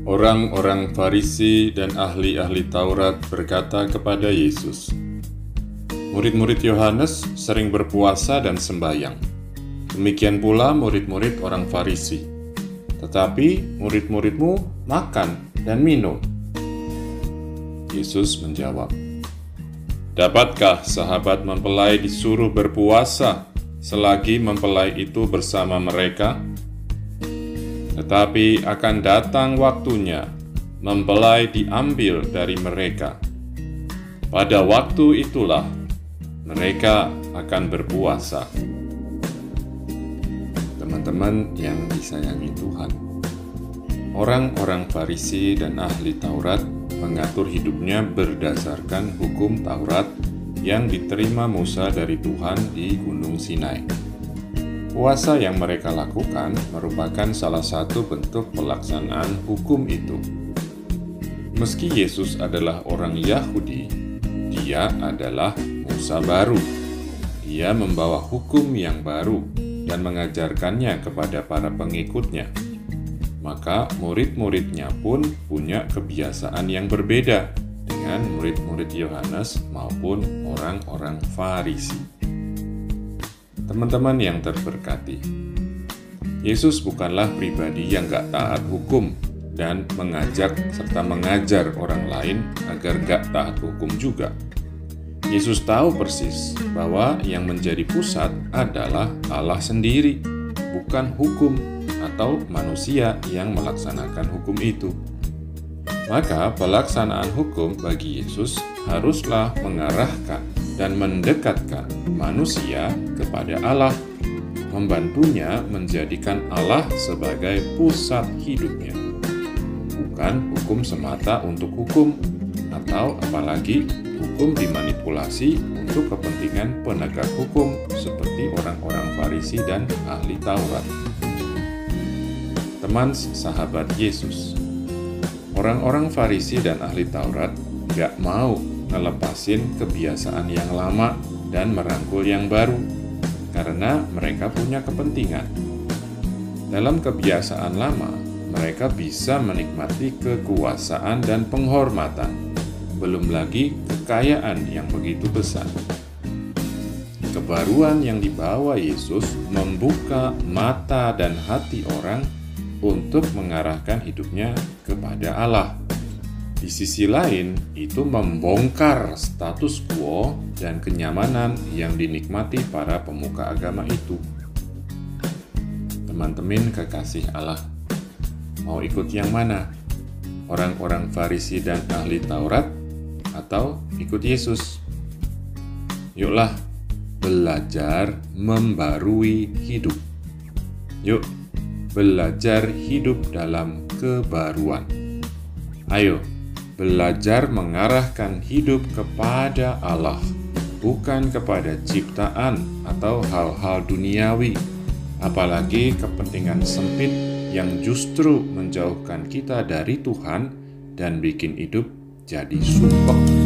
Orang-orang Farisi dan ahli-ahli Taurat berkata kepada Yesus, "Murid-murid Yohanes sering berpuasa dan sembahyang. Demikian pula murid-murid orang Farisi. Tetapi murid-muridmu makan dan minum." Yesus menjawab, "Dapatkah sahabat mempelai disuruh berpuasa selagi mempelai itu bersama mereka? Tetapi akan datang waktunya, mempelai diambil dari mereka. Pada waktu itulah mereka akan berpuasa." Teman-teman yang disayangi Tuhan, orang-orang Farisi dan ahli Taurat mengatur hidupnya berdasarkan hukum Taurat yang diterima Musa dari Tuhan di Gunung Sinai. Puasa yang mereka lakukan merupakan salah satu bentuk pelaksanaan hukum itu. Meski Yesus adalah orang Yahudi, dia adalah Musa baru. Dia membawa hukum yang baru dan mengajarkannya kepada para pengikutnya. Maka murid-muridnya pun punya kebiasaan yang berbeda dengan murid-murid Yohanes maupun orang-orang Farisi. Teman-teman yang terberkati, Yesus bukanlah pribadi yang gak taat hukum dan mengajak serta mengajar orang lain agar gak taat hukum juga. Yesus tahu persis bahwa yang menjadi pusat adalah Allah sendiri, bukan hukum atau manusia yang melaksanakan hukum itu. Maka pelaksanaan hukum bagi Yesus haruslah mengarahkan dan mendekatkan manusia kepada Allah, membantunya menjadikan Allah sebagai pusat hidupnya, bukan hukum semata untuk hukum, atau apalagi hukum dimanipulasi untuk kepentingan penegak hukum seperti orang-orang Farisi dan ahli Taurat. Teman sahabat Yesus, orang-orang Farisi dan ahli Taurat gak mau ngelepasin kebiasaan yang lama dan merangkul yang baru, karena mereka punya kepentingan. Dalam kebiasaan lama, mereka bisa menikmati kekuasaan dan penghormatan, belum lagi kekayaan yang begitu besar. Kebaruan yang dibawa Yesus membuka mata dan hati orang untuk mengarahkan hidupnya kepada Allah. Di sisi lain, itu membongkar status quo dan kenyamanan yang dinikmati para pemuka agama itu. Teman-teman kekasih Allah, mau ikut yang mana? Orang-orang Farisi dan ahli Taurat atau ikut Yesus? Yuklah belajar membarui hidup. Yuk belajar hidup dalam kebaruan. Ayo belajar mengarahkan hidup kepada Allah, bukan kepada ciptaan atau hal-hal duniawi, apalagi kepentingan sempit yang justru menjauhkan kita dari Tuhan dan bikin hidup jadi sumpek.